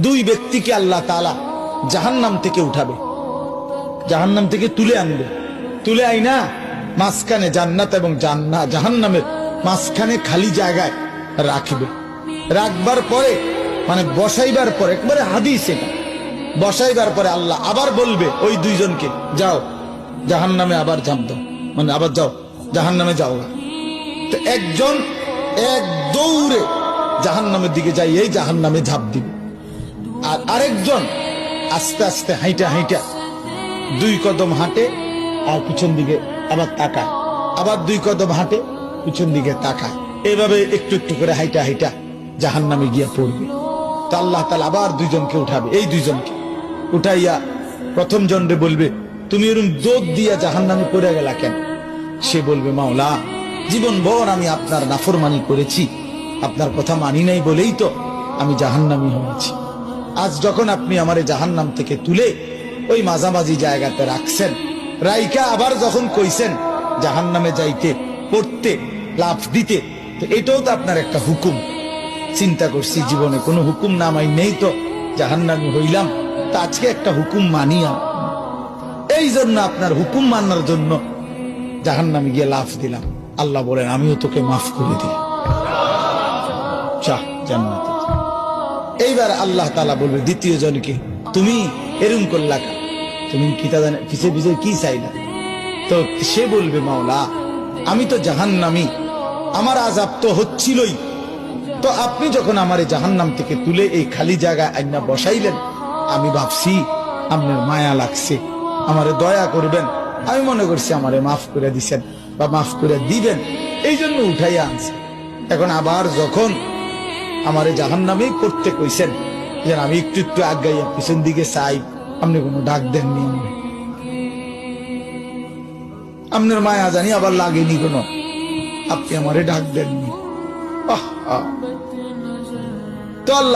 দুই ব্যক্তিকে আল্লাহ তাআলা জাহান্নাম থেকে উঠাবে, জাহান্নাম থেকে তুলে আনবে, তুলে আইনা মাঝখানে জান্নাত এবং জাহান্নামের মাঝখানে খালি জায়গায় রাখবে। রাখবার পরে মানে বসাইবার পরে, একবারে হাদিস এটা, বসাইবার পরে আল্লাহ আবার বলবে ওই দুইজনকে, যাও জাহান্নামে আবার ঝাঁপ দাও, মানে আবার যাও জাহান্নামে যাও। তো একজন এক দৌড়ে জাহান্নামের দিকে যাই, এই জাহান্নামে ঝাঁপ দিবে, আর আরেকজন আস্তে আস্তে হাইটা হাইটা দুই কদম হাঁটে আর পিছন দিকে আবার তাকায়, আবার দুই কদম হাঁটে পিছন দিকে তাকায়, এভাবে একটু একটু করে হাইটা হাইটা জাহান্নামে গিয়া পড়বে। তো আল্লাহ তাআলা আবার দুইজনকে উঠাবে, এই দুইজনকে উঠাইয়া প্রথম জনরে বলবে, তুমি এরকম দৌড় দিয়া জাহান্নামে পড়ে গেলা কেন? সে বলবে, মাওলা জীবন ভর আমি আপনার নাফরমানি করেছি, আপনার কথা মানি নাই বলেই তো আমি জাহান্নামী হয়েছি। আজ যখন আপনি আমারে জাহান্নাম থেকে তুলে ওই মাঝামাঝি জায়গাতে রাখছেন, রাইকা আবার যখন কইছেন জাহান্নামে যাইতে, পড়তে, লাফ দিতে, তো এটাও তো আপনার একটা হুকুম। চিন্তা করছি জীবনে কোনো হুকুম না মাই নেই তো জাহান্নামী হইলাম, তা আজকে একটা হুকুম মানিয়া, এই জন্য আপনার হুকুম মানার জন্য জাহান্নামে গিয়ে লাফ দিলাম। আল্লাহ বলেন, আমিও তোকে মাফ করে দিই, চাহ জান্নাতে। এইবার আল্লাহ তাআলা বলবে দ্বিতীয় জনকে, তুমি এরকম করলা, তুমি কি পিছে পিছে কি চাইলা? তো সে বলবে, মাওলা আমি তো জাহান্নামী, আমার আযাব তো হচ্ছিলই, তো আপনি যখন আমারে জাহান্নাম থেকে তুলে এই খালি জায়গায় আইনা বসাইলেন, আমি ভাবছি আপনার মায়া লাগছে, আমারে দয়া করবেন, আমি মনে করছি আমারে মাফ করে দিছেন বা মাফ করে দিবেন, এই জন্য উঠাইয়া আনছে। এখন আবার যখন আমারে জাহান্নামেই করতে কইছেন, যে আমি একটু একটু আগাইয়া পিছন দিকে চাই, আপনি কোনো ডাক দেননি, আপনার মায়া জানি আবার লাগেনি কোনো, আপনি আমারে ডাক দেননি। তো আল্লাহ